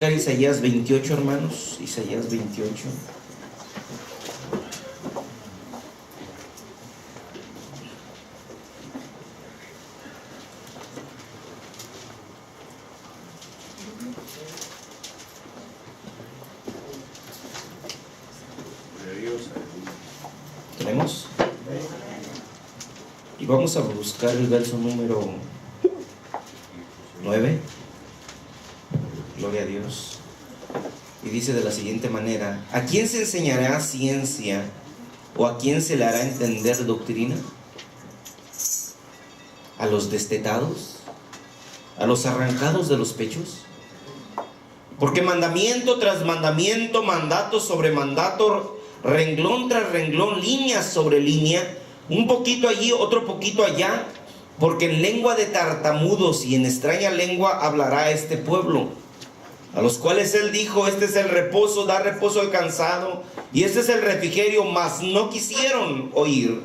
Isaías 28, hermanos, Isaías 28. ¿Tenemos? Y vamos a buscar el verso número 9. Gloria a Dios. Y dice de la siguiente manera: ¿a quién se enseñará ciencia o a quién se le hará entender doctrina? ¿A los destetados? ¿A los arrancados de los pechos? Porque mandamiento tras mandamiento, mandato sobre mandato, renglón tras renglón, línea sobre línea, un poquito allí, otro poquito allá, porque en lengua de tartamudos y en extraña lengua hablará este pueblo, a los cuales él dijo: este es el reposo, da reposo al cansado, y este es el refrigerio, mas no quisieron oír.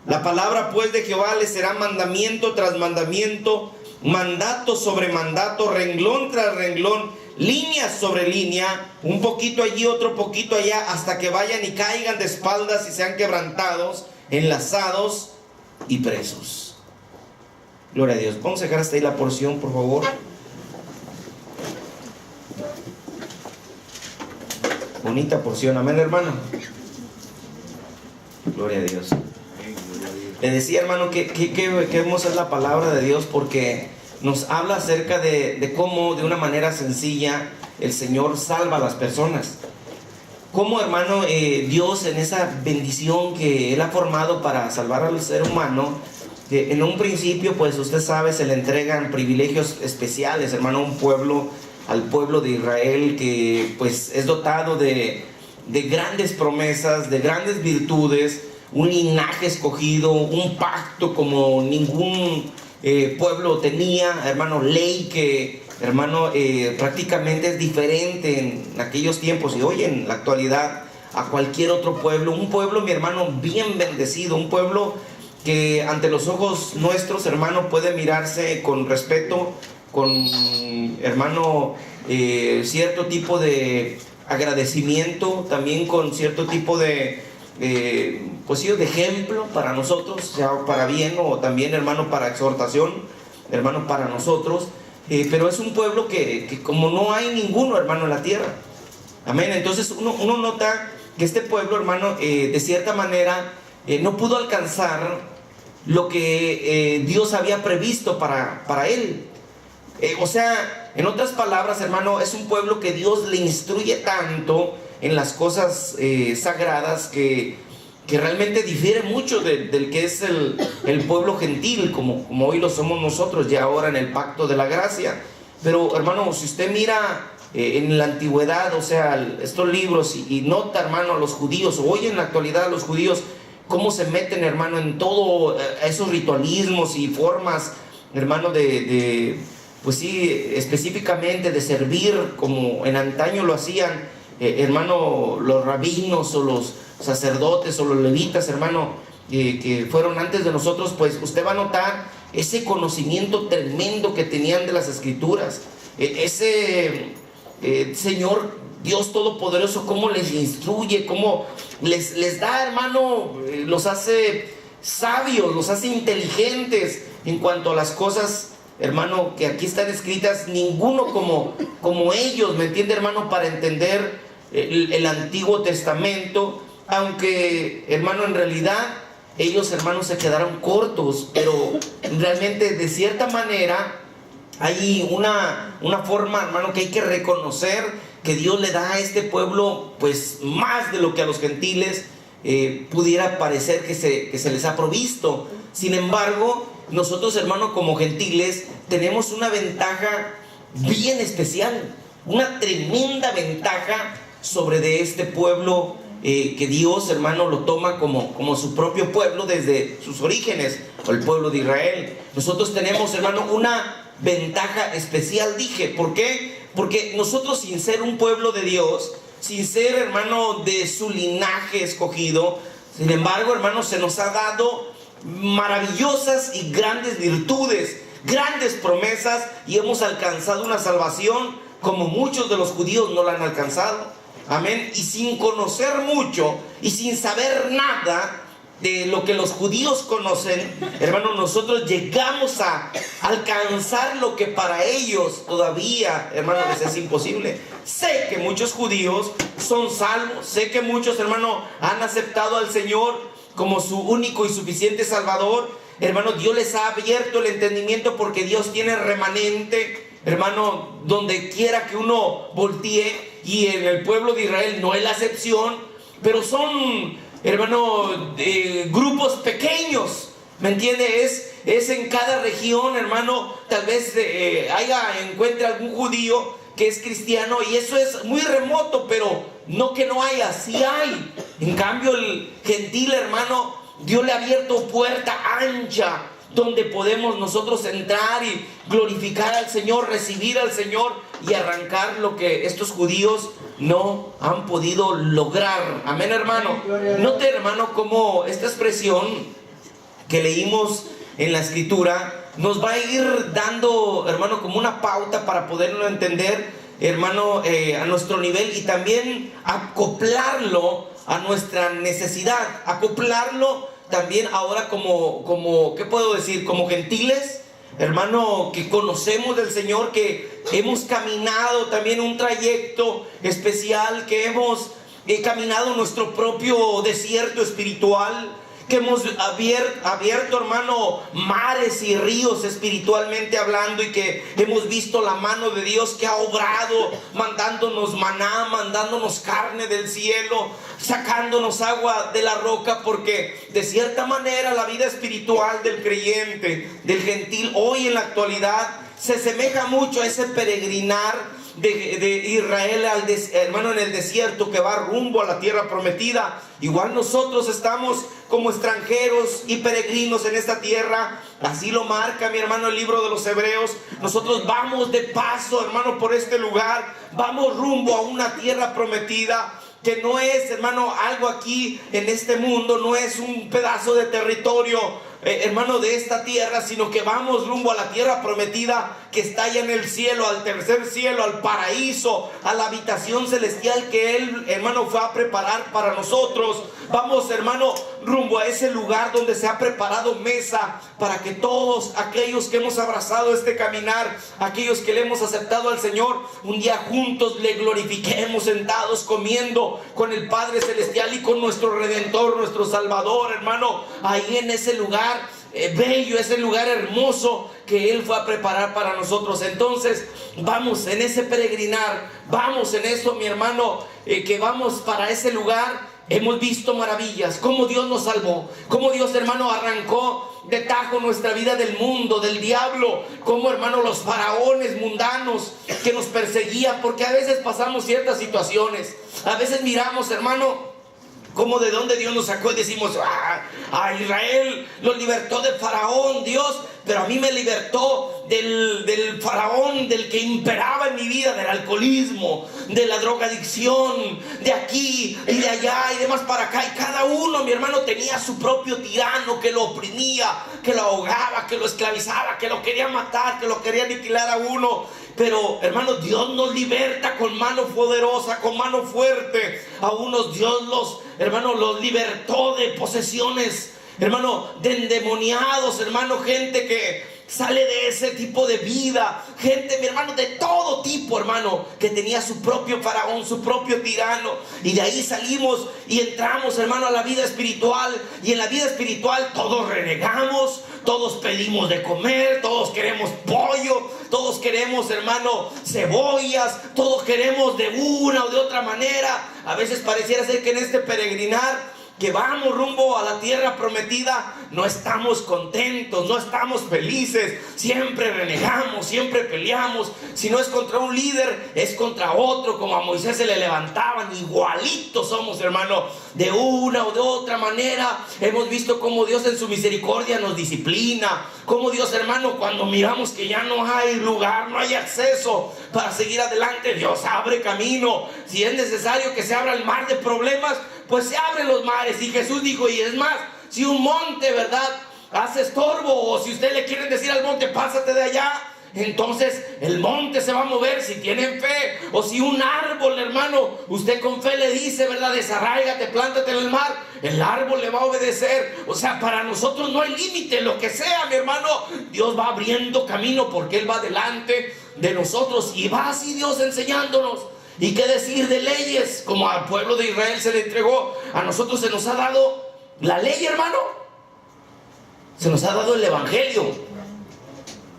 La palabra pues de Jehová les será mandamiento tras mandamiento, mandato sobre mandato, renglón tras renglón, línea sobre línea, un poquito allí, otro poquito allá, hasta que vayan y caigan de espaldas y sean quebrantados, enlazados y presos. Gloria a Dios. Vamos a dejar hasta ahí la porción, por favor. Bonita porción, amén, hermano. Gloria a Dios. Le decía, hermano, que hermosa es la palabra de Dios, porque nos habla acerca de cómo de una manera sencilla el Señor salva a las personas. Cómo, hermano, Dios en esa bendición que Él ha formado para salvar al ser humano, en un principio, pues usted sabe, se le entregan privilegios especiales, hermano, al pueblo de Israel, que pues es dotado de grandes promesas, de grandes virtudes, un linaje escogido, un pacto como ningún pueblo tenía, hermano, ley que, hermano, prácticamente es diferente en aquellos tiempos y hoy en la actualidad a cualquier otro pueblo. Un pueblo, mi hermano, bien bendecido, un pueblo que ante los ojos nuestros, hermano, puede mirarse con respeto, con, hermano, cierto tipo de agradecimiento, también con cierto tipo de pues sí, de ejemplo para nosotros, sea para bien o también, hermano, para exhortación, hermano, para nosotros, pero es un pueblo que como no hay ninguno, hermano, en la tierra, amén. Entonces uno nota que este pueblo, hermano, de cierta manera no pudo alcanzar lo que Dios había previsto para él. O sea, en otras palabras, hermano, es un pueblo que Dios le instruye tanto en las cosas sagradas que realmente difiere mucho del que es el pueblo gentil, como hoy lo somos nosotros ya ahora en el pacto de la gracia. Pero, hermano, si usted mira en la antigüedad, o sea, estos libros y nota, hermano, a los judíos, o hoy en la actualidad a los judíos, cómo se meten, hermano, en todo esos ritualismos y formas, hermano, pues sí, específicamente de servir como en antaño lo hacían, hermano, los rabinos o los sacerdotes o los levitas, hermano, que fueron antes de nosotros, pues usted va a notar ese conocimiento tremendo que tenían de las escrituras, ese Señor Dios Todopoderoso, cómo les instruye, cómo les da, hermano, los hace sabios, los hace inteligentes en cuanto a las cosas, hermano, que aquí están escritas. Ninguno como ellos, ¿me entiende, hermano? Para entender el Antiguo Testamento, aunque, hermano, en realidad ellos, hermanos, se quedaron cortos, pero realmente de cierta manera hay una forma, hermano, que hay que reconocer que Dios le da a este pueblo pues más de lo que a los gentiles pudiera parecer que se les ha provisto. Sin embargo, nosotros, hermano, como gentiles tenemos una ventaja bien especial, una tremenda ventaja sobre de este pueblo que Dios, hermano, lo toma como su propio pueblo desde sus orígenes, o el pueblo de Israel. Nosotros tenemos, hermano, una ventaja especial, dije. ¿Por qué? Porque nosotros, sin ser un pueblo de Dios, sin ser, hermano, de su linaje escogido, sin embargo, hermano, se nos ha dado maravillosas y grandes virtudes, grandes promesas, y hemos alcanzado una salvación como muchos de los judíos no la han alcanzado. Amén. Y sin conocer mucho y sin saber nada de lo que los judíos conocen, hermano, nosotros llegamos a alcanzar lo que para ellos todavía, hermano, les es imposible. Sé que muchos judíos son salvos, sé que muchos, hermano, han aceptado al Señor como su único y suficiente Salvador. Hermano, Dios les ha abierto el entendimiento porque Dios tiene remanente, hermano, donde quiera que uno voltee, y en el pueblo de Israel no es la excepción, pero son, hermano, grupos pequeños, ¿me entiende? Es en cada región, hermano. Tal vez encuentre algún judío que es cristiano, y eso es muy remoto, pero no que no haya, sí hay. En cambio, el gentil, hermano, Dios le ha abierto puerta ancha donde podemos nosotros entrar y glorificar al Señor, recibir al Señor y arrancar lo que estos judíos no han podido lograr. Amén, hermano. Note, hermano, cómo esta expresión que leímos en la Escritura nos va a ir dando, hermano, como una pauta para poderlo entender, hermano, a nuestro nivel, y también acoplarlo a nuestra necesidad, acoplarlo también ahora como ¿qué puedo decir? Como gentiles, hermano, que conocemos del Señor, que hemos caminado también un trayecto especial, que hemos caminado nuestro propio desierto espiritual, que hemos abierto, hermano, mares y ríos espiritualmente hablando, y que hemos visto la mano de Dios que ha obrado, mandándonos maná, mandándonos carne del cielo, sacándonos agua de la roca, porque de cierta manera la vida espiritual del creyente, del gentil, hoy en la actualidad, se asemeja mucho a ese peregrinar de Israel, hermano, en el desierto, que va rumbo a la tierra prometida. Igual nosotros estamos como extranjeros y peregrinos en esta tierra. Así lo marca, mi hermano, el libro de los Hebreos. Nosotros vamos de paso, hermano, por este lugar. Vamos rumbo a una tierra prometida, que no es, hermano, algo aquí en este mundo, no es un pedazo de territorio, hermano, de esta tierra, sino que vamos rumbo a la tierra prometida que está allá en el cielo, al tercer cielo, al paraíso, a la habitación celestial que Él, hermano, fue a preparar para nosotros. Vamos, hermano, rumbo a ese lugar donde se ha preparado mesa para que todos aquellos que hemos abrazado este caminar, aquellos que le hemos aceptado al Señor, un día juntos le glorifiquemos, sentados comiendo con el Padre Celestial y con nuestro Redentor, nuestro Salvador, hermano, ahí en ese lugar bello, ese lugar hermoso que Él fue a preparar para nosotros. Entonces vamos en ese peregrinar, vamos en eso, mi hermano, que vamos para ese lugar. Hemos visto maravillas, cómo Dios nos salvó, cómo Dios, hermano, arrancó de tajo nuestra vida del mundo, del diablo, cómo, hermano, los faraones mundanos que nos perseguían, porque a veces pasamos ciertas situaciones, a veces miramos, hermano, como de dónde Dios nos sacó y decimos, a Israel lo libertó del faraón Dios, pero a mí me libertó del faraón, del que imperaba en mi vida, del alcoholismo, de la drogadicción, de aquí y de allá y demás para acá. Y cada uno, mi hermano, tenía su propio tirano que lo oprimía, que lo ahogaba, que lo esclavizaba, que lo quería matar, que lo quería aniquilar a uno. Pero, hermano, Dios nos liberta con mano poderosa, con mano fuerte. A unos Dios los libertó de posesiones, hermano, de endemoniados, hermano, gente que sale de ese tipo de vida, gente, mi hermano, de todo tipo, hermano, que tenía su propio faraón, su propio tirano. Y de ahí salimos y entramos, hermano, a la vida espiritual. Y en la vida espiritual todos renegamos, todos pedimos de comer, todos queremos pollo, todos queremos, hermano, cebollas, todos queremos de una o de otra manera. A veces pareciera ser que en este peregrinar que vamos rumbo a la tierra prometida, no estamos contentos, no estamos felices, siempre renegamos, siempre peleamos. Si no es contra un líder, es contra otro, como a Moisés se le levantaban. Igualitos somos, hermano, de una o de otra manera. Hemos visto cómo Dios en su misericordia nos disciplina, cómo Dios, hermano, cuando miramos que ya no hay lugar, no hay acceso para seguir adelante, Dios abre camino. Si es necesario que se abra el mar de problemas, pues se abren los mares. Y Jesús dijo, y es más, si un monte, ¿verdad?, hace estorbo, o si usted le quiere decir al monte, pásate de allá, entonces el monte se va a mover si tienen fe. O si un árbol, hermano, usted con fe le dice, ¿verdad? Desarráigate, plántate en el mar, el árbol le va a obedecer. O sea, para nosotros no hay límite, lo que sea, mi hermano, Dios va abriendo camino porque Él va delante de nosotros y va así Dios enseñándonos. ¿Y qué decir de leyes? Como al pueblo de Israel se le entregó, a nosotros se nos ha dado la ley, hermano. Se nos ha dado el evangelio.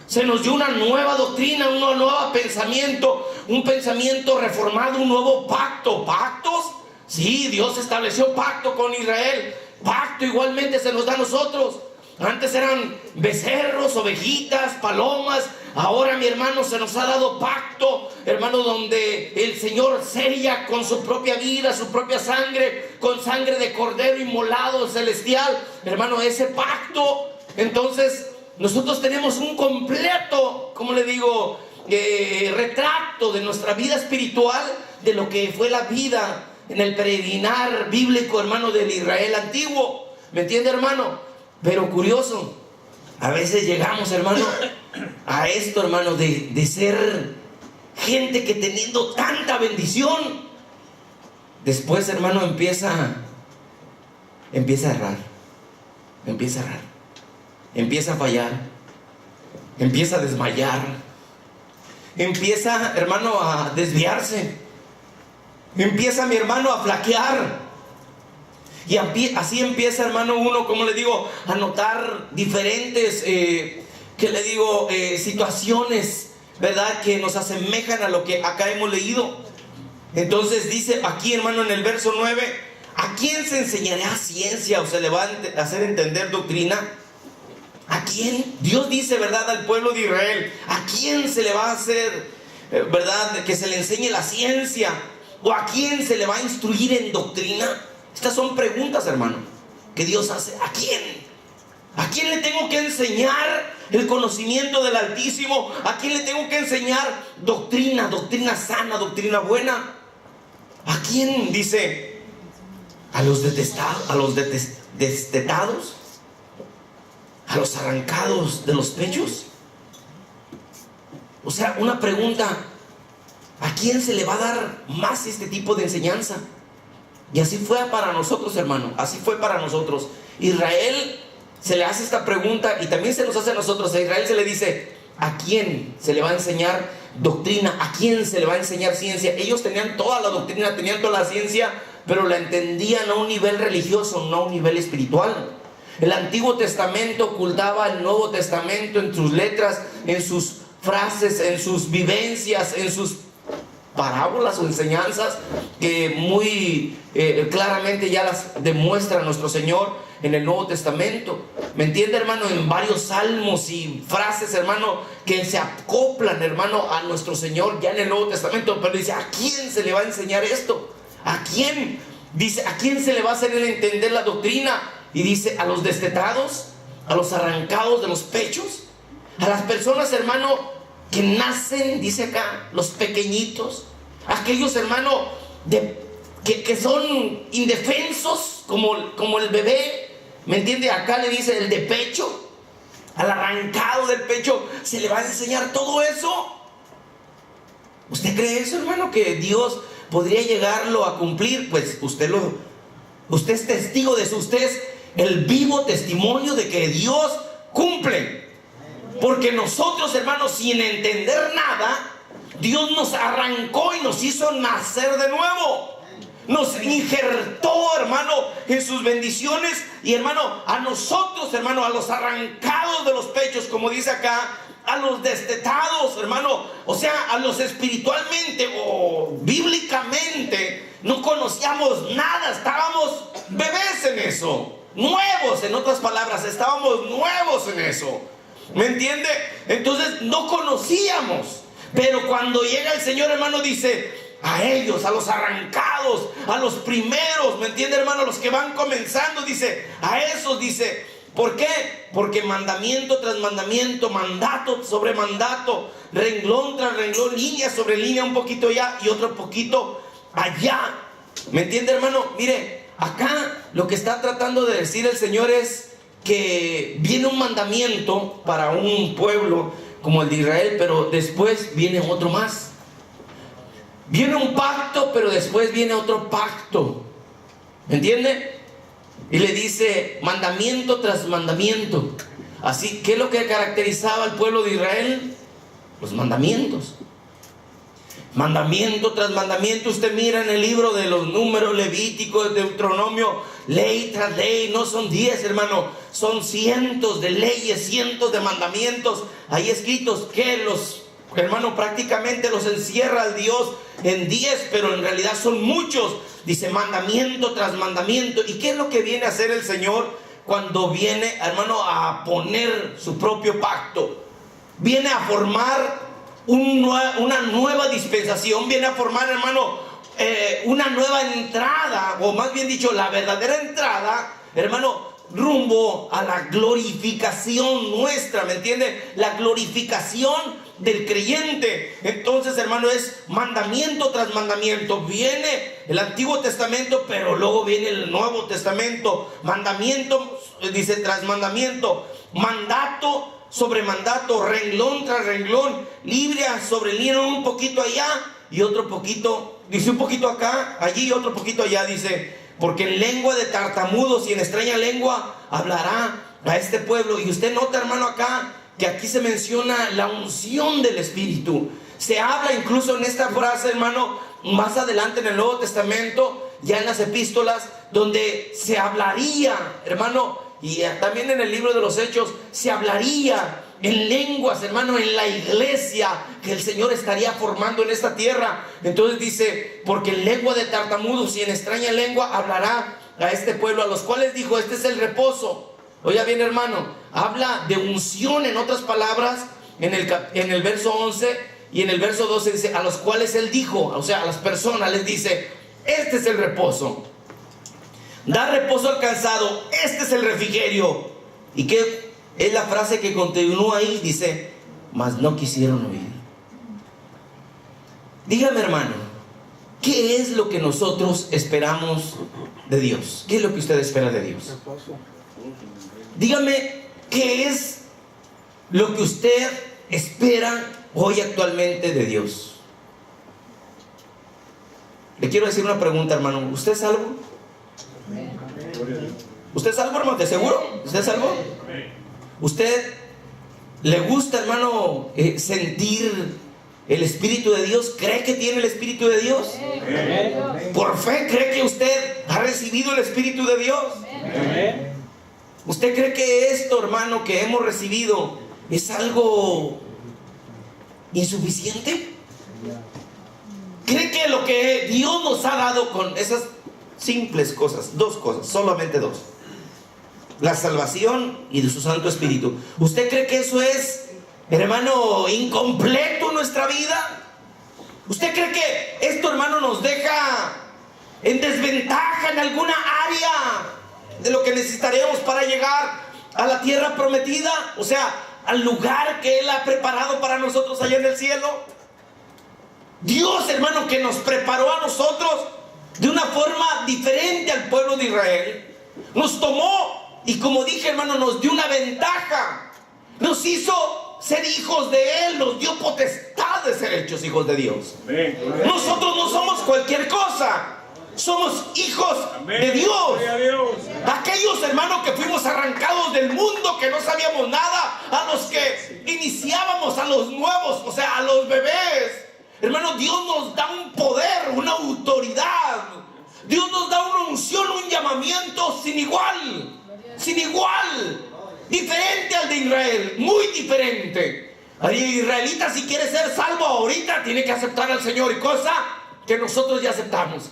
Se nos dio una nueva doctrina, un nuevo pensamiento, un pensamiento reformado, un nuevo pacto. ¿Pactos? Sí, Dios estableció pacto con Israel. Pacto igualmente se nos da a nosotros. Antes eran becerros, ovejitas, palomas. Ahora, mi hermano, se nos ha dado pacto, hermano, donde el Señor sella con su propia vida, su propia sangre, con sangre de cordero inmolado celestial. Hermano, ese pacto, entonces nosotros tenemos un completo, como le digo, retrato de nuestra vida espiritual, de lo que fue la vida en el peregrinar bíblico, hermano, del Israel antiguo. ¿Me entiende, hermano? Pero curioso, a veces llegamos, hermano, a esto, hermano, de ser gente que teniendo tanta bendición, después, hermano, empieza a errar, empieza a fallar, empieza a desmayar, empieza, hermano, a desviarse, empieza, mi hermano, a flaquear. Y así empieza, hermano, uno, como le digo, a notar diferentes, situaciones, ¿verdad? Que nos asemejan a lo que acá hemos leído. Entonces dice aquí, hermano, en el verso 9, ¿a quién se enseñará ciencia o se le va a hacer entender doctrina? ¿A quién? Dios dice, ¿verdad?, al pueblo de Israel, ¿a quién se le va a hacer, verdad, que se le enseñe la ciencia? ¿O a quién se le va a instruir en doctrina? Estas son preguntas, hermano, que Dios hace. ¿A quién? ¿A quién le tengo que enseñar el conocimiento del Altísimo? ¿A quién le tengo que enseñar doctrina sana, doctrina buena? ¿A quién? Dice, a los detestados, a los destetados, a los arrancados de los pechos. O sea, una pregunta, ¿a quién se le va a dar más este tipo de enseñanza? Y así fue para nosotros, hermano, así fue para nosotros. Israel se le hace esta pregunta y también se nos hace a nosotros. A Israel se le dice, ¿a quién se le va a enseñar doctrina? ¿A quién se le va a enseñar ciencia? Ellos tenían toda la doctrina, tenían toda la ciencia, pero la entendían a un nivel religioso, no a un nivel espiritual. El Antiguo Testamento ocultaba el Nuevo Testamento en sus letras, en sus frases, en sus vivencias, en sus parábolas o enseñanzas que muy claramente ya las demuestra nuestro Señor en el Nuevo Testamento. ¿Me entiende, hermano? En varios salmos y frases, hermano, que se acoplan, hermano, a nuestro Señor ya en el Nuevo Testamento. Pero dice, ¿a quién se le va a enseñar esto? ¿A quién? Dice, ¿a quién se le va a hacer entender la doctrina? Y dice, a los destetados, a los arrancados de los pechos, a las personas, hermano, que nacen, dice acá, los pequeñitos, aquellos, hermano, que son indefensos, como el bebé. ¿Me entiende? Acá le dice el de pecho, al arrancado del pecho, se le va a enseñar todo eso. ¿Usted cree eso, hermano, que Dios podría llegarlo a cumplir? Pues usted es testigo de eso. Usted es el vivo testimonio de que Dios cumple. Porque nosotros, hermanos, sin entender nada, Dios nos arrancó y nos hizo nacer de nuevo. Nos injertó, hermano, en sus bendiciones. Y, hermano, a nosotros, hermano, a los arrancados de los pechos, como dice acá, a los destetados, hermano, o sea, a los espiritualmente o bíblicamente no conocíamos nada, estábamos bebés en eso, nuevos, en otras palabras, estábamos nuevos en eso. ¿Me entiende? Entonces no conocíamos. Pero cuando llega el Señor, hermano, dice, a ellos, a los arrancados, a los primeros, ¿me entiende, hermano? Los que van comenzando, dice, a esos, dice, ¿por qué? Porque mandamiento tras mandamiento, mandato sobre mandato, renglón tras renglón, línea sobre línea, un poquito allá y otro poquito allá. ¿Me entiende, hermano? Mire, acá lo que está tratando de decir el Señor es que viene un mandamiento para un pueblo, como el de Israel, pero después viene otro más. Viene un pacto, pero después viene otro pacto. ¿Me entiende? Y le dice mandamiento tras mandamiento. Así, ¿qué es lo que caracterizaba al pueblo de Israel? Los mandamientos. Mandamiento tras mandamiento. Usted mira en el libro de los Números, Levíticos, Deuteronomio, ley tras ley. No son 10, hermano, son cientos de leyes, cientos de mandamientos ahí escritos, que los, hermano, prácticamente los encierra el Dios en 10, pero en realidad son muchos. Dice mandamiento tras mandamiento. ¿Y qué es lo que viene a hacer el Señor cuando viene, hermano, a poner su propio pacto? Viene a formar una nueva dispensación, viene a formar, hermano, una nueva entrada, o más bien dicho, la verdadera entrada, hermano, rumbo a la glorificación nuestra, ¿me entiende? La glorificación del creyente. Entonces, hermano, es mandamiento tras mandamiento. Viene el Antiguo Testamento, pero luego viene el Nuevo Testamento. Mandamiento, dice, tras mandamiento, mandato sobre mandato, renglón tras renglón, librea sobre libro, un poquito allá y otro poquito, dice un poquito acá, allí y otro poquito allá, dice, porque en lengua de tartamudos y en extraña lengua hablará a este pueblo. Y usted nota, hermano, acá que aquí se menciona la unción del Espíritu. Se habla incluso en esta frase, hermano, más adelante en el Nuevo Testamento, ya en las epístolas, donde se hablaría, hermano, y también en el libro de los Hechos, se hablaría en lenguas, hermano, en la iglesia que el Señor estaría formando en esta tierra. Entonces dice, porque en lengua de tartamudos y en extraña lengua hablará a este pueblo, a los cuales dijo, este es el reposo. Oiga bien, hermano, habla de unción, en otras palabras, en el verso 11 y en el verso 12 dice, a los cuales él dijo, o sea, a las personas les dice, este es el reposo. Da reposo al cansado, este es el refrigerio. ¿Y qué es la frase que continúa ahí? Dice, mas no quisieron oír. Dígame, hermano, ¿qué es lo que nosotros esperamos de Dios? ¿Qué es lo que usted espera de Dios? Dígame, ¿qué es lo que usted espera hoy actualmente de Dios? Le quiero decir una pregunta, hermano. ¿Usted es salvo? ¿Usted es salvo, hermano? ¿De seguro? ¿Usted es salvo? ¿Usted le gusta, hermano, sentir el Espíritu de Dios? ¿Cree que tiene el Espíritu de Dios? ¿Por fe cree que usted ha recibido el Espíritu de Dios? ¿Usted cree que esto, hermano, que hemos recibido es algo insuficiente? ¿Cree que lo que Dios nos ha dado con esas simples cosas, dos cosas, solamente dos, la salvación y de su Santo Espíritu, usted cree que eso es, hermano, incompleto en nuestra vida? ¿Usted cree que esto, hermano, nos deja en desventaja en alguna área de lo que necesitaríamos para llegar a la tierra prometida? O sea, al lugar que Él ha preparado para nosotros allá en el cielo. Dios, hermano, que nos preparó a nosotros de una forma diferente al pueblo de Israel, nos tomó y, como dije, hermano, nos dio una ventaja. Nos hizo ser hijos de Él, nos dio potestad de ser hechos hijos de Dios. Nosotros no somos cualquier cosa, somos hijos de Dios. Aquellos, hermanos, que fuimos arrancados del mundo, que no sabíamos nada, a los que iniciábamos, a los nuevos, o sea, a los bebés. Hermano, Dios nos da un poder, una autoridad. Dios nos da una unción, un llamamiento sin igual. Sin igual. Diferente al de Israel, muy diferente. El israelita, si quiere ser salvo ahorita, tiene que aceptar al Señor, y cosa que nosotros ya aceptamos.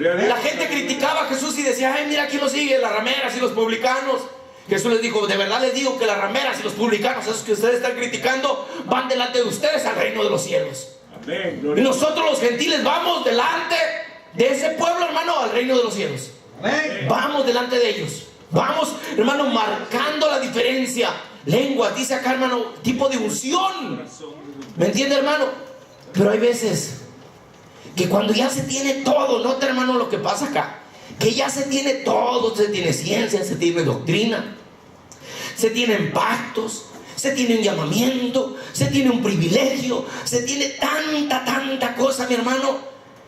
La gente criticaba a Jesús y decía, ay, mira quién lo sigue, las rameras y los publicanos. Jesús les dijo, de verdad les digo que las rameras y los publicanos, esos que ustedes están criticando, van delante de ustedes al reino de los cielos. Y nosotros los gentiles vamos delante de ese pueblo, hermano, al reino de los cielos. Vamos delante de ellos. Vamos, hermano, marcando la diferencia. Lenguas, dice acá, hermano, tipo de unción. ¿Me entiende, hermano? Pero hay veces que cuando ya se tiene todo, nota, hermano, lo que pasa acá, que ya se tiene todo, se tiene ciencia, se tiene doctrina, se tienen pactos, se tiene un llamamiento, se tiene un privilegio, se tiene tanta cosa, mi hermano.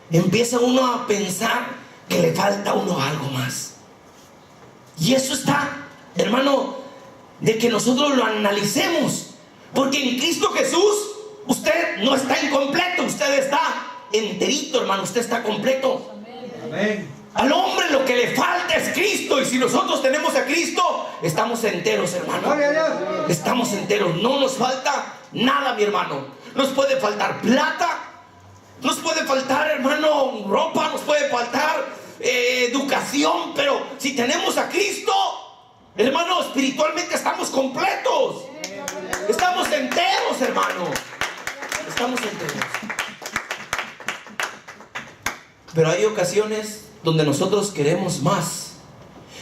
Empieza uno a pensar que le falta a uno algo más. Y eso está, hermano, de que nosotros lo analicemos. Porque en Cristo Jesús usted no está incompleto, usted está enterito, hermano, usted está completo. Amén. Al hombre lo que le falta es Cristo. Y si nosotros tenemos a Cristo, estamos enteros, hermano. Estamos enteros, no nos falta nada, mi hermano. Nos puede faltar plata, nos puede faltar, hermano, ropa, nos puede faltar educación, pero si tenemos a Cristo, hermano, espiritualmente estamos completos. Estamos enteros, hermano. Estamos enteros. Pero hay ocasiones donde nosotros queremos más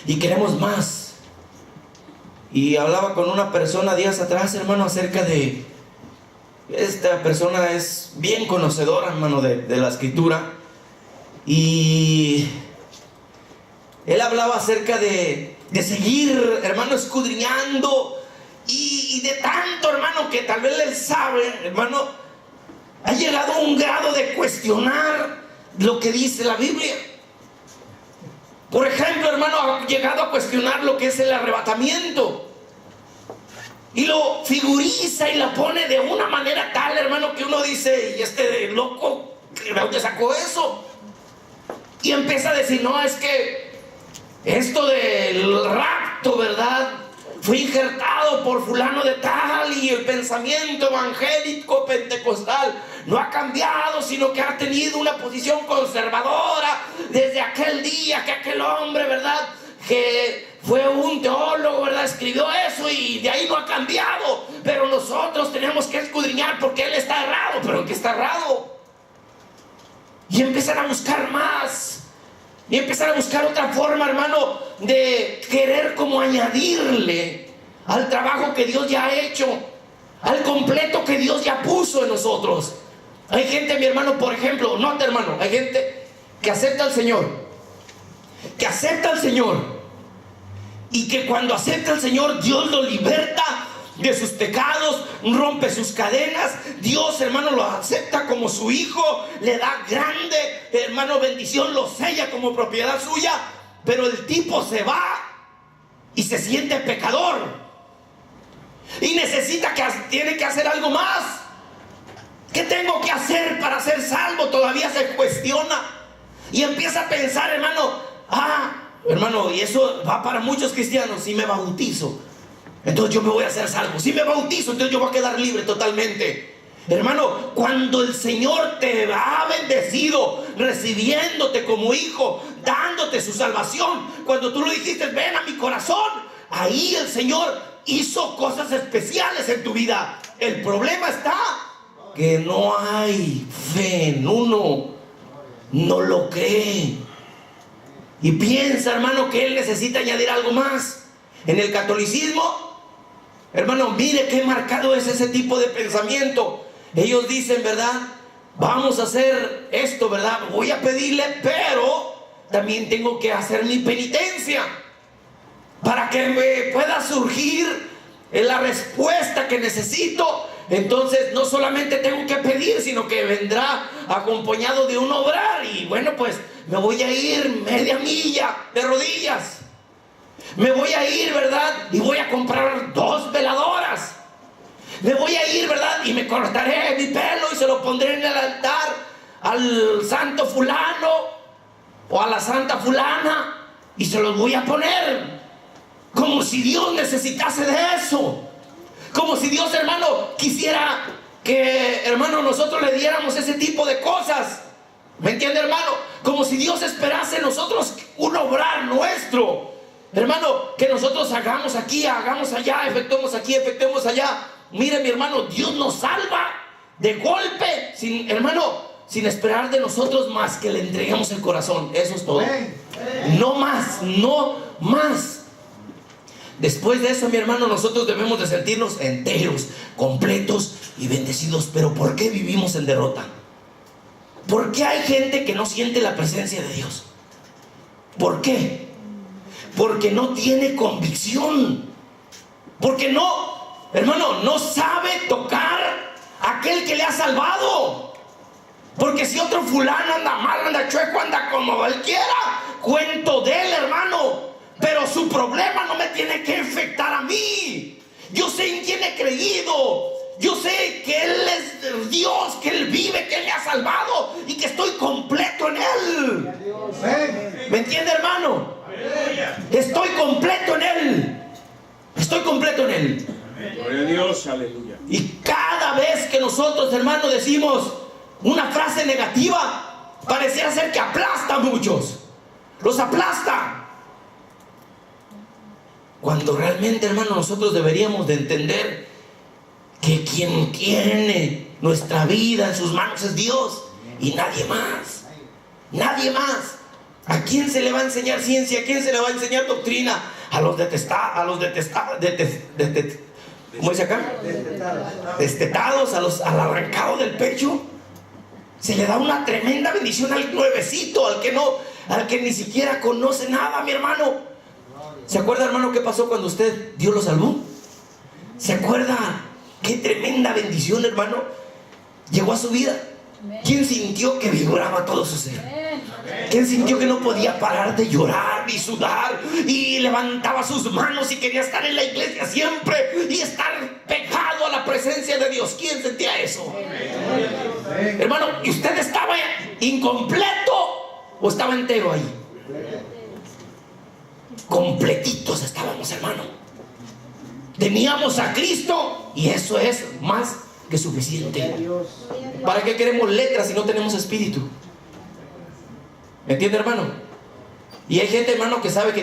y queremos más. Y hablaba con una persona días atrás, hermano, acerca de... Esta persona es bien conocedora, hermano, de la escritura. Y él hablaba acerca de seguir, hermano, escudriñando. Y de tanto, hermano, que tal vez él sabe, hermano, ha llegado a un grado de cuestionar lo que dice la Biblia. Por ejemplo, hermano, ha llegado a cuestionar lo que es el arrebatamiento. Y lo figuriza y la pone de una manera tal, hermano, que uno dice, ¿y este loco de dónde sacó eso? Y empieza a decir, no, es que esto del rapto, ¿verdad?, fue injertado por fulano de tal, y el pensamiento evangélico pentecostal no ha cambiado, sino que ha tenido una posición conservadora desde aquel día que aquel hombre, ¿verdad?, que fue un teólogo, ¿verdad?, escribió eso, y de ahí no ha cambiado. Pero nosotros tenemos que escudriñar porque él está errado. ¿Pero en qué está errado? Y empezar a buscar más. Y empezar a buscar otra forma, hermano, de querer como añadirle al trabajo que Dios ya ha hecho, al completo que Dios ya puso en nosotros. Hay gente, mi hermano, por ejemplo, nota, hermano, hay gente que acepta al Señor, y que cuando acepta al Señor, Dios lo liberta de sus pecados, rompe sus cadenas. Dios, hermano, lo acepta como su hijo, le da grande, hermano, bendición, lo sella como propiedad suya. Pero el tipo se va y se siente pecador y tiene que hacer algo más. ¿Qué tengo que hacer para ser salvo? Todavía se cuestiona y empieza a pensar, hermano, hermano, y eso va para muchos cristianos. Si me bautizo, entonces yo me voy a hacer salvo. Si me bautizo, entonces yo voy a quedar libre totalmente. Hermano, cuando el Señor te ha bendecido, recibiéndote como hijo, dándote su salvación, cuando tú lo dijiste, ven a mi corazón, ahí el Señor hizo cosas especiales en tu vida. El problema está que no hay fe en uno, no lo cree y piensa, hermano, que él necesita añadir algo más. En el catolicismo, hermano, mire qué marcado es ese tipo de pensamiento. Ellos dicen, ¿verdad?, vamos a hacer esto, ¿verdad?, voy a pedirle, pero también tengo que hacer mi penitencia para que me pueda surgir la respuesta que necesito. Entonces no solamente tengo que pedir, sino que vendrá acompañado de un obrar. Y bueno, pues me voy a ir media milla de rodillas, me voy a ir, ¿verdad?, y voy a comprar 2 veladoras. Me voy a ir, ¿verdad?, y me cortaré mi pelo y se lo pondré en el altar al santo fulano o a la santa fulana, y se los voy a poner. Como si Dios necesitase de eso. Como si Dios, hermano, quisiera que, hermano, nosotros le diéramos ese tipo de cosas. ¿Me entiende, hermano? Como si Dios esperase en nosotros un obrar nuestro. Hermano, que nosotros hagamos aquí, hagamos allá, efectuemos aquí, efectuemos allá. Mire, mi hermano, Dios nos salva de golpe, sin esperar de nosotros más que le entreguemos el corazón. Eso es todo. No más, no más. Después de eso, mi hermano, nosotros debemos de sentirnos enteros, completos y bendecidos. Pero ¿por qué vivimos en derrota? ¿Por qué hay gente que no siente la presencia de Dios? ¿Por qué? Porque no tiene convicción. Porque no hermano, no sabe tocar a aquel que le ha salvado. Porque si otro fulano anda mal, anda chueco, anda como cualquiera, cuento de él, hermano. Pero su problema no me tiene que afectar a mí. Yo sé en quién he creído. Yo sé que Él es Dios, que Él vive, que Él me ha salvado y que estoy completo en Él. ¿Me entiende, hermano? Estoy completo en Él. Estoy completo en Él. Gloria a Dios, aleluya. Y cada vez que nosotros, hermano, decimos una frase negativa, pareciera ser que aplasta a muchos. Los aplasta. Cuando realmente, hermano, nosotros deberíamos de entender que quien tiene nuestra vida en sus manos es Dios y nadie más. Nadie más. ¿A quién se le va a enseñar ciencia? ¿A quién se le va a enseñar doctrina? A los ¿cómo dice acá? Destetados, al arrancado del pecho. Se le da una tremenda bendición al nuevecito, al que ni siquiera conoce nada, mi hermano. ¿Se acuerda, hermano, qué pasó cuando Dios lo salvó? ¿Se acuerda? Qué tremenda bendición, hermano, llegó a su vida. ¿Quién sintió que vigoraba todo su ser? ¿Quién sintió que no podía parar de llorar y sudar y levantaba sus manos y quería estar en la iglesia siempre y estar pegado a la presencia de Dios? ¿Quién sentía eso? Hermano, ¿y usted estaba incompleto o estaba entero ahí? Completitos estábamos, hermano. Teníamos a Cristo y eso es más que suficiente. ¿Para qué queremos letras si no tenemos espíritu? ¿Me entiende, hermano? Y hay gente, hermano, que sabe,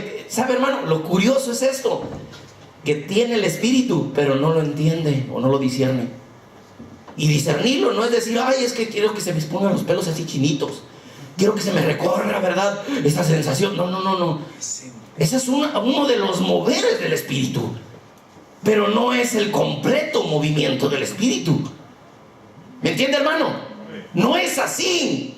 hermano, lo curioso es esto, que tiene el espíritu, pero no lo entiende o no lo discierne. Y discernirlo no es decir, ay, es que quiero que se me pongan los pelos así chinitos, quiero que se me recorra, ¿verdad?, esta sensación. No. Ese es uno de los moveres del espíritu, pero no es el completo movimiento del espíritu. ¿Me entiende, hermano? No es así.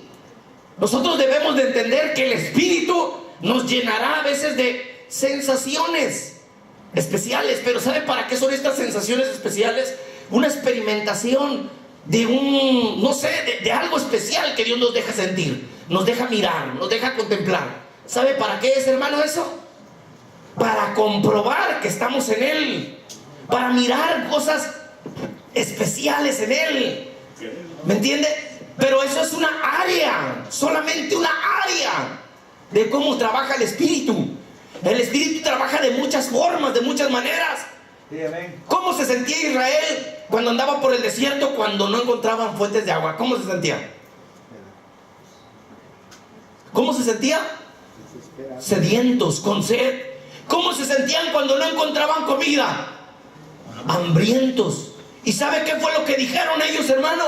Nosotros debemos de entender que el espíritu nos llenará a veces de sensaciones especiales. Pero ¿sabe para qué son estas sensaciones especiales? Una experimentación de no sé, de algo especial que Dios nos deja sentir, nos deja mirar, nos deja contemplar. ¿Sabe para qué es, hermano, eso? Para comprobar que estamos en Él, para mirar cosas especiales en Él. ¿Me entiende? Pero eso es una área, solamente una área de cómo trabaja el espíritu. El espíritu trabaja de muchas formas, de muchas maneras. ¿Cómo se sentía Israel cuando andaba por el desierto, cuando no encontraban fuentes de agua? ¿Cómo se sentía? ¿Cómo se sentía? Sedientos, con sed. ¿Cómo se sentían cuando no encontraban comida? Hambrientos. ¿Y sabe qué fue lo que dijeron ellos, hermano?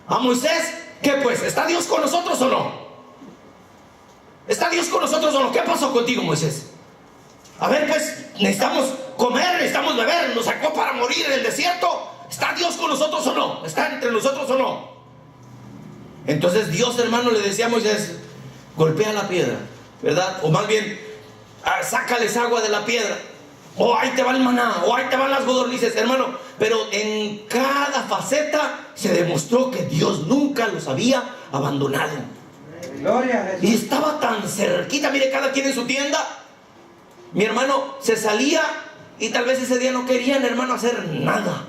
A Moisés, ¿qué pues? ¿Está Dios con nosotros o no? ¿Está Dios con nosotros o no? ¿Qué pasó contigo, Moisés? A ver, pues, necesitamos comer, necesitamos beber, nos sacó para morir en el desierto. ¿Está Dios con nosotros o no? ¿Está entre nosotros o no? Entonces Dios, hermano, le decía a Moisés, golpea la piedra, ¿verdad? O más bien, sácales agua de la piedra. O ahí te va el maná, o ahí te van las codornices, hermano. Pero en cada faceta se demostró que Dios nunca los había abandonado. Y estaba tan cerquita, mire, cada quien en su tienda. Mi hermano se salía y tal vez ese día no querían, hermano, hacer nada.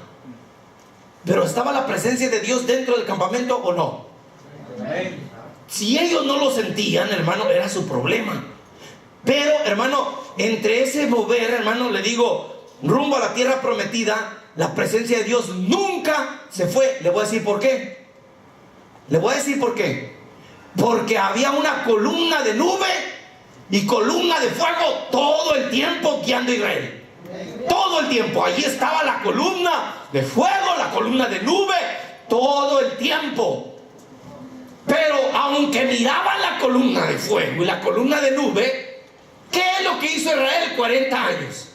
Pero estaba la presencia de Dios dentro del campamento o no. Si ellos no lo sentían, hermano, era su problema. Pero, hermano, entre ese mover, hermano, le digo, rumbo a la tierra prometida, la presencia de Dios nunca se fue. Le voy a decir por qué. Le voy a decir por qué. Porque había una columna de nube y columna de fuego todo el tiempo guiando a Israel. Todo el tiempo. Allí estaba la columna de fuego, la columna de nube, todo el tiempo. Pero aunque miraban la columna de fuego y la columna de nube, ¿qué es lo que hizo Israel 40 años?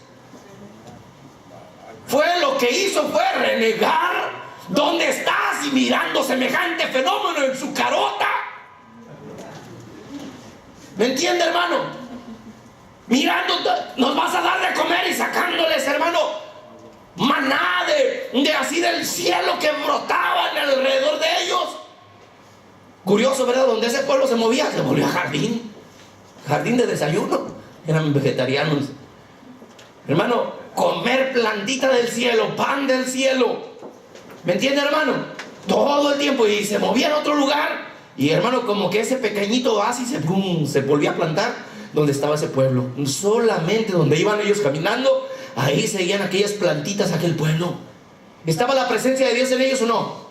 Lo que hizo fue renegar. ¿Dónde estás? Y mirando semejante fenómeno en su carota. ¿Me entiende, hermano? Mirando, nos vas a dar de comer y sacándoles, hermano, maná de así del cielo que brotaban alrededor de ellos. Curioso, ¿verdad? Donde ese pueblo se movía, se volvía jardín de desayuno. Eran vegetarianos. Hermano, comer plantita del cielo, pan del cielo. ¿Me entiende, hermano? Todo el tiempo. Y se movía en otro lugar. Y hermano, como que ese pequeñito oasis se volvía a plantar donde estaba ese pueblo. Solamente donde iban ellos caminando, ahí seguían aquellas plantitas, aquel pueblo. ¿Estaba la presencia de Dios en ellos o no?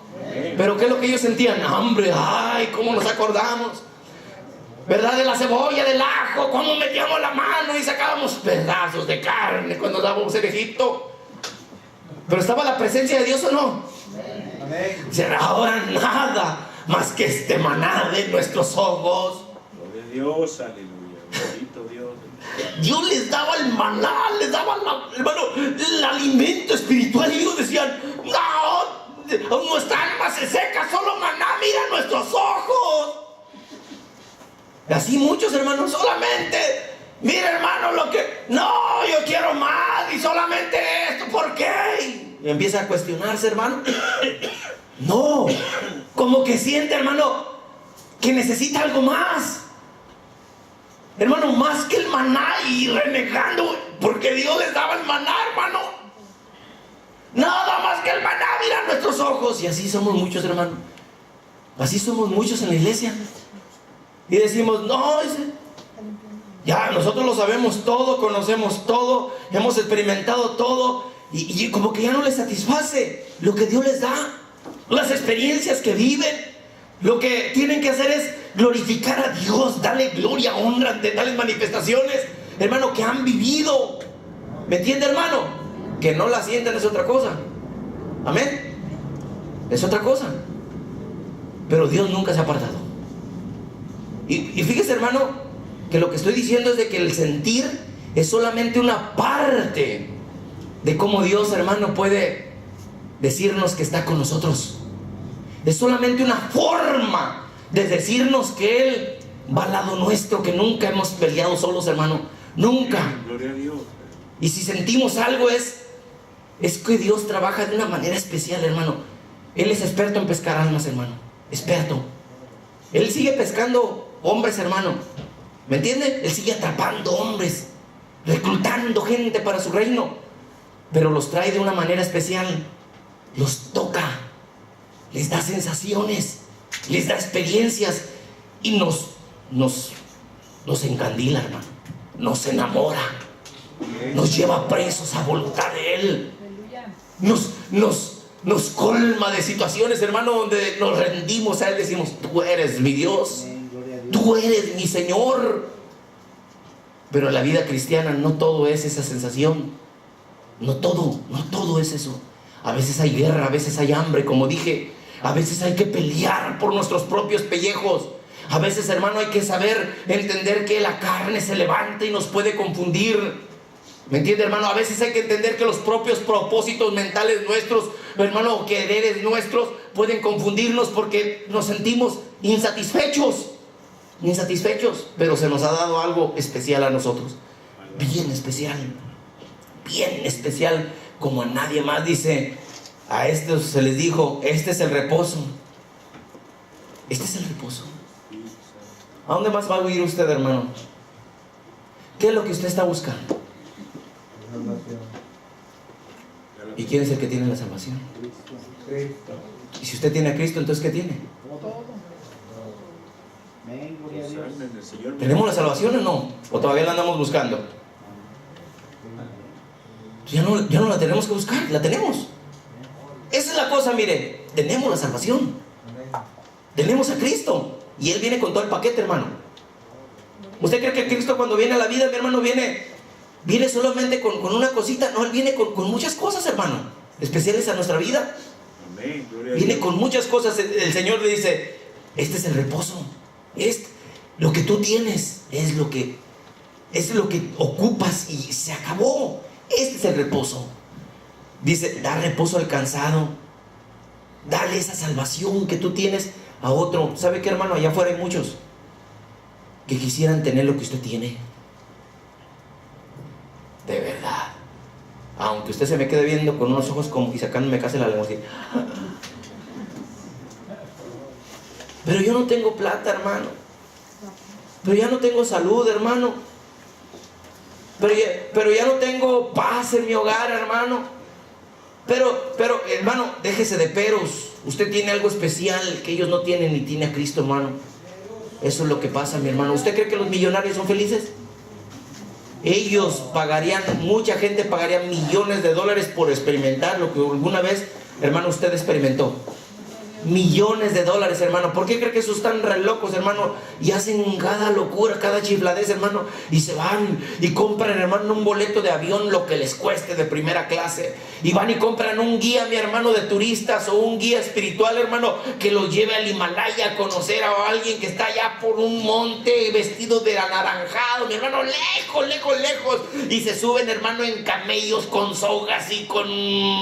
Pero ¿qué es lo que ellos sentían? Hambre. Ay, cómo nos acordamos, ¿verdad? De la cebolla, del ajo, cómo metíamos la mano y sacábamos pedazos de carne cuando estábamos en Egipto. Pero ¿estaba la presencia de Dios o no? Será ahora nada más que este maná de nuestros ojos. Gloria a Dios, aleluya. Bendito Dios. Dios les daba el maná, les daba hermano, el alimento espiritual. Y ellos decían: no, nuestra alma se seca, solo maná, mira nuestros ojos. Así muchos hermanos, solamente, mira hermano, lo que, no, yo quiero más y solamente esto, ¿por qué? Y empieza a cuestionarse, hermano. No, como que siente, hermano, que necesita algo más. Hermano, más que el maná, y renegando porque Dios les daba el maná, hermano. Nada más que el maná, mira nuestros ojos. Y así somos muchos, hermano. Así somos muchos en la iglesia. Y decimos: no, ya nosotros lo sabemos todo, conocemos todo, hemos experimentado todo. Y como que ya no les satisface lo que Dios les da, las experiencias que viven. Lo que tienen que hacer es glorificar a Dios, darle gloria, honra, darles manifestaciones, hermano, que han vivido. ¿Me entiende, hermano? Que no la sientan es otra cosa. Amén. Es otra cosa. Pero Dios nunca se ha apartado. Y fíjese, hermano, que lo que estoy diciendo es de que el sentir es solamente una parte de cómo Dios, hermano, puede decirnos que está con nosotros. Es solamente una forma de decirnos que Él va al lado nuestro, que nunca hemos peleado solos, hermano. Nunca. Gloria a Dios. Y si sentimos algo es que Dios trabaja de una manera especial, hermano. Él es experto en pescar almas, hermano. Experto. Él sigue pescando hombres, hermano. ¿Me entiende? Él sigue atrapando hombres, reclutando gente para su reino. Pero los trae de una manera especial. Los toca, les da sensaciones, les da experiencias y nos encandila, hermano. Nos enamora, nos lleva presos a voluntad de Él. Nos colma de situaciones, hermano, donde nos rendimos a Él. Decimos: tú eres mi Dios, tú eres mi Señor. Pero en la vida cristiana no todo es esa sensación. No todo es eso. A veces hay guerra, a veces hay hambre, como dije. A veces hay que pelear por nuestros propios pellejos. A veces, hermano, hay que saber entender que la carne se levanta y nos puede confundir. ¿Me entiende, hermano? A veces hay que entender que los propios propósitos mentales nuestros, hermano, quereres nuestros, pueden confundirnos porque nos sentimos insatisfechos. Pero se nos ha dado algo especial a nosotros. Bien especial, como a nadie más. Dice: a estos se les dijo: este es el reposo. Este es el reposo. ¿A dónde más va a ir usted, hermano? ¿Qué es lo que usted está buscando? ¿Y quién es el que tiene la salvación? Y si usted tiene a Cristo, entonces ¿qué tiene? ¿Tenemos la salvación o no? ¿O todavía la andamos buscando? Ya no la tenemos que buscar, la tenemos. Esa es la cosa, mire. Tenemos la salvación, tenemos a Cristo, y Él viene con todo el paquete, hermano. ¿Usted cree que Cristo, cuando viene a la vida, mi hermano, viene solamente con una cosita? No, Él viene con muchas cosas, hermano, especiales a nuestra vida. Amén. Viene con muchas cosas. El Señor le dice: este es el reposo. Lo que tú tienes es lo que ocupas, y se acabó. Este es el reposo. Dice: da reposo al cansado. Dale esa salvación que tú tienes a otro. ¿Sabe qué, hermano? Allá afuera hay muchos que quisieran tener lo que usted tiene. De verdad. Aunque usted se me quede viendo con unos ojos como y sacándome casi la lengua así. Pero yo no tengo plata, hermano. Pero ya no tengo salud, hermano. Pero ya no tengo paz en mi hogar, hermano. Pero, hermano, déjese de peros. Usted tiene algo especial que ellos no tienen, ni tiene a Cristo, hermano. Eso es lo que pasa, mi hermano. ¿Usted cree que los millonarios son felices? Ellos pagarían, mucha gente pagaría millones de dólares por experimentar lo que alguna vez, hermano, usted experimentó. Millones de dólares, hermano. ¿Por qué cree que esos están re locos, hermano? Y hacen cada locura, cada chifladez, hermano. Y se van y compran, hermano, un boleto de avión, lo que les cueste, de primera clase. Y van y compran un guía, mi hermano, de turistas, o un guía espiritual, hermano, que los lleve al Himalaya a conocer a alguien que está allá por un monte vestido de anaranjado, mi hermano, lejos, lejos, lejos. Y se suben, hermano, en camellos con sogas y con,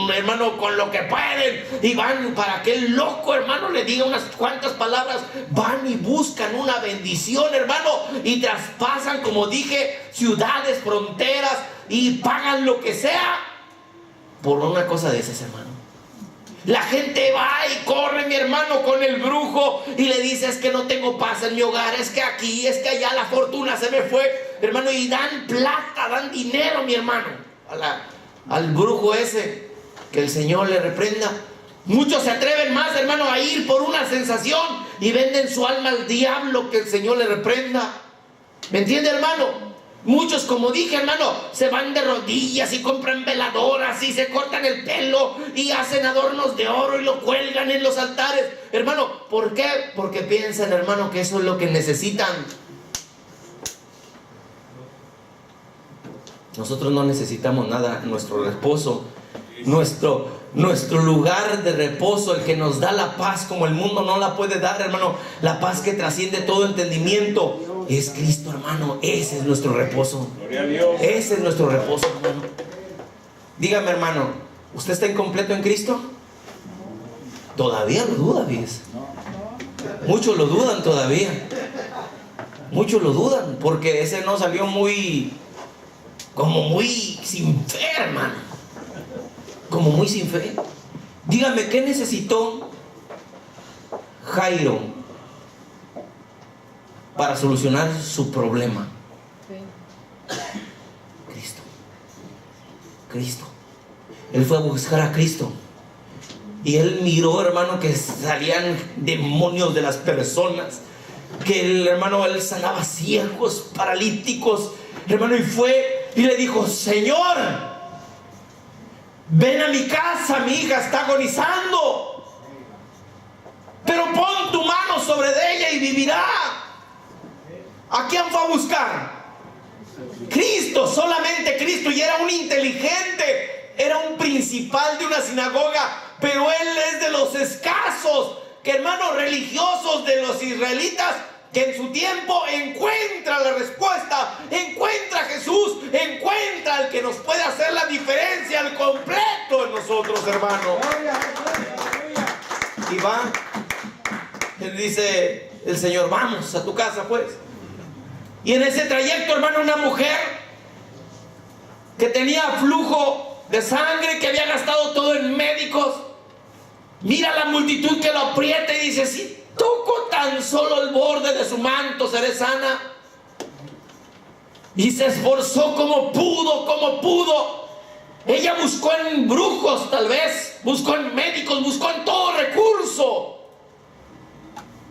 hermano, con lo que pueden. Y van para aquel loco, hermano, le diga unas cuantas palabras. Van y buscan una bendición, hermano, y traspasan, como dije, ciudades, fronteras, y pagan lo que sea por una cosa de esas, hermano. La gente va y corre, mi hermano, con el brujo y le dice: es que no tengo paz en mi hogar, es que aquí, es que allá la fortuna se me fue, hermano. Y dan plata, dan dinero, mi hermano, al brujo ese. Que el Señor le reprenda. Muchos se atreven más, hermano, a ir por una sensación y venden su alma al diablo. Que el Señor le reprenda. ¿Me entiende, hermano? Muchos, como dije, hermano, se van de rodillas y compran veladoras y se cortan el pelo y hacen adornos de oro y lo cuelgan en los altares. Hermano, ¿por qué? Porque piensan, hermano, que eso es lo que necesitan. Nosotros no necesitamos nada. Nuestro reposo, nuestro lugar de reposo, el que nos da la paz como el mundo no la puede dar, hermano, la paz que trasciende todo entendimiento, es Cristo, hermano. Ese es nuestro reposo. Gloria a Dios. Ese es nuestro reposo, hermano. Dígame, hermano, ¿usted está incompleto en Cristo? Todavía lo duda, fíjese. Muchos lo dudan todavía. Muchos lo dudan porque ese no salió muy sin fe, hermano. Como muy sin fe. Dígame, ¿qué necesitó Jairo para solucionar su problema? Cristo. Él fue a buscar a Cristo. Y él miró, hermano, que salían demonios de las personas. Que él sanaba ciegos, paralíticos, hermano, y fue y le dijo: Señor, ven a mi casa, mi hija está agonizando, pero pon tu mano sobre ella y vivirá. ¿A quién fue a buscar? Cristo, solamente Cristo. Y era un inteligente, era un principal de una sinagoga, pero él es de los escasos, que hermanos, religiosos de los israelitas, que en su tiempo encuentra la respuesta, encuentra a Jesús, encuentra al que nos puede hacer la diferencia al completo en nosotros, hermano. Y va, él dice el Señor: vamos a tu casa, pues. Y en ese trayecto, hermano, una mujer que tenía flujo de sangre, que había gastado todo en médicos, mira la multitud que lo aprieta y dice: si toco tan solo el borde de su manto, seré sana. Y se esforzó como pudo. Ella buscó en brujos, tal vez, buscó en médicos, buscó en todo recurso,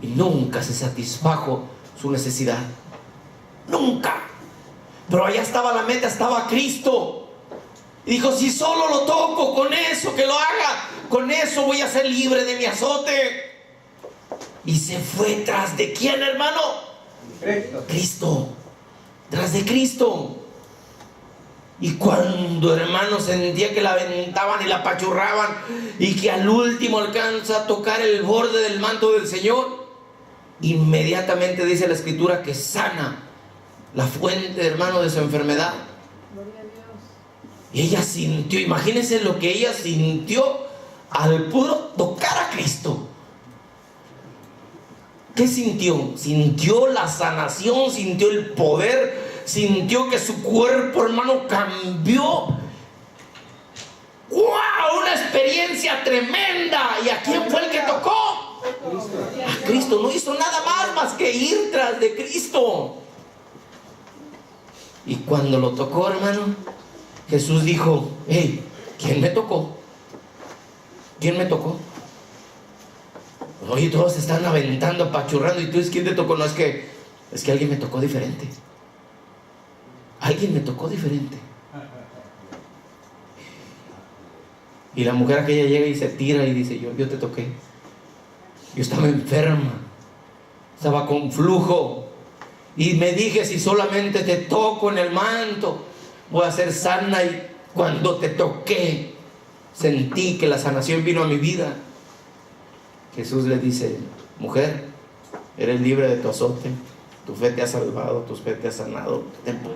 y nunca se satisfajo su necesidad. Nunca. Pero allá estaba la meta, estaba Cristo. Y dijo: si solo lo toco, con eso que lo haga, con eso voy a ser libre de mi azote. Y se fue tras de ¿quién, hermano? Cristo. Tras de Cristo. Y cuando, hermano, sentía que la aventaban y la apachurraban, y que al último alcanza a tocar el borde del manto del Señor, inmediatamente dice la Escritura que sana la fuente, hermano, de su enfermedad. Y ella sintió, imagínense lo que ella sintió al puro tocar a Cristo. ¿Qué sintió? Sintió la sanación, sintió el poder, sintió que su cuerpo, hermano, cambió. ¡Wow! Una experiencia tremenda. ¿Y a quién fue el que tocó? A Cristo. No hizo nada más que ir tras de Cristo. Y cuando lo tocó, hermano, Jesús dijo: hey, ¿quién me tocó? ¿Quién me tocó? Oye, todos se están aventando, apachurrando, y tú dices: ¿quién te tocó? No, es que alguien me tocó diferente. Alguien me tocó diferente. Y la mujer aquella llega y se tira y dice: yo te toqué. Yo estaba enferma, estaba con flujo, y me dije: si solamente te toco en el manto, voy a ser sana. Y cuando te toqué, sentí que la sanación vino a mi vida. Jesús le dice: mujer, eres libre de tu azote, tu fe te ha salvado, tu fe te ha sanado, ten paz.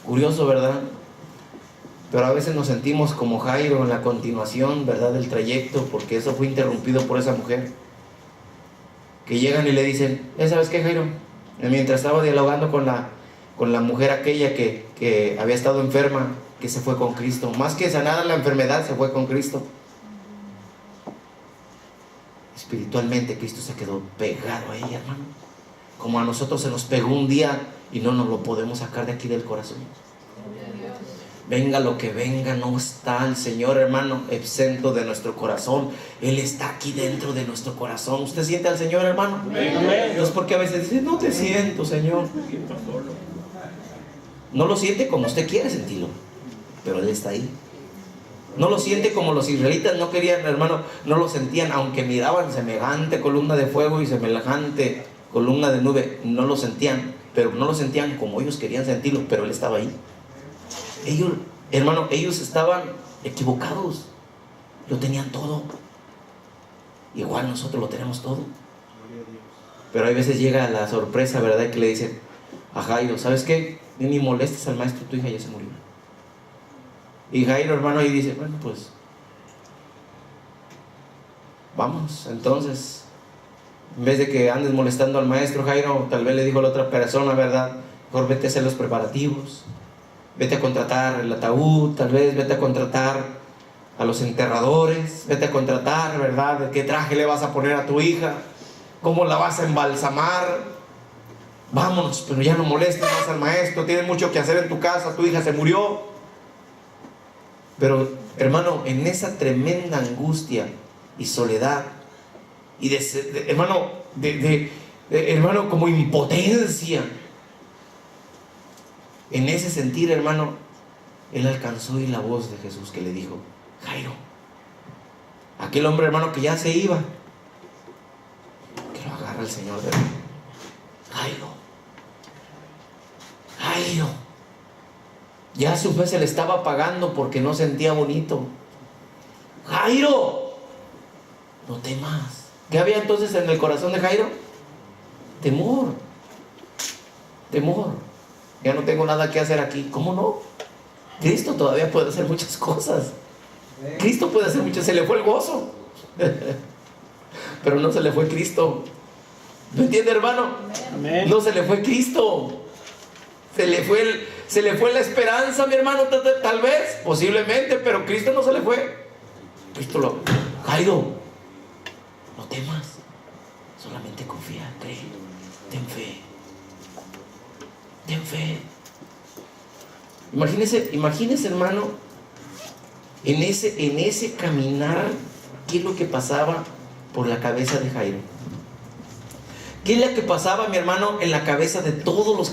Curioso, ¿verdad? Pero a veces nos sentimos como Jairo en la continuación, ¿verdad?, del trayecto, porque eso fue interrumpido por esa mujer. Que llegan y le dicen: ¿sabes qué, Jairo? Mientras estaba dialogando con la mujer aquella que había estado enferma, que se fue con Cristo. Más que sanar la enfermedad, se fue con Cristo. Espiritualmente Cristo se quedó pegado a ella, hermano. Como a nosotros se nos pegó un día y no nos lo podemos sacar de aquí del corazón. Venga lo que venga, no está el Señor, hermano, exento de nuestro corazón. Él está aquí dentro de nuestro corazón. ¿Usted siente al Señor, hermano? No es porque a veces dice: no te siento, Señor. No lo siente como usted quiere sentirlo, pero Él está ahí. No lo siente como los israelitas no querían, hermano, no lo sentían, aunque miraban semejante columna de fuego y semejante columna de nube, no lo sentían, pero no lo sentían como ellos querían sentirlo, pero Él estaba ahí. Ellos, hermano, ellos estaban equivocados, lo tenían todo. Igual nosotros lo tenemos todo. Pero hay veces llega la sorpresa, ¿verdad?, que le dicen a Jairo: ¿sabes qué? Ni molestes al maestro, tu hija ya se murió. Y Jairo, hermano, ahí dice: bueno, pues vamos. Entonces, en vez de que andes molestando al maestro, Jairo, tal vez le dijo a la otra persona, ¿verdad?, mejor vete a hacer los preparativos, vete a contratar el ataúd, tal vez vete a contratar a los enterradores, vete a contratar, ¿verdad?, qué traje le vas a poner a tu hija, cómo la vas a embalsamar. Vámonos, pero ya no molestes más al maestro, tienes mucho que hacer en tu casa, tu hija se murió. Pero, hermano, en esa tremenda angustia y soledad y hermano, como impotencia, en ese sentir, hermano, él alcanzó y la voz de Jesús que le dijo: Jairo. Aquel hombre, hermano, que ya se iba, que lo agarra el Señor de él: Jairo, Jairo. Ya su fe se le estaba apagando porque no sentía bonito. Jairo, no temas. ¿Qué había entonces en el corazón de Jairo? Temor. Temor. Ya no tengo nada que hacer aquí. ¿Cómo no? Cristo todavía puede hacer muchas cosas. Cristo puede hacer muchas. Se le fue el gozo, pero no se le fue Cristo. ¿No entiende, hermano? Amén. No se le fue Cristo. Se le fue la esperanza, mi hermano, tal vez, posiblemente, pero Cristo no se le fue. Cristo Jairo, no temas, solamente confía, cree, ten fe. Ten fe. Imagínese, hermano, en ese caminar, ¿qué es lo que pasaba por la cabeza de Jairo? ¿Qué es lo que pasaba, mi hermano, en la cabeza de todos los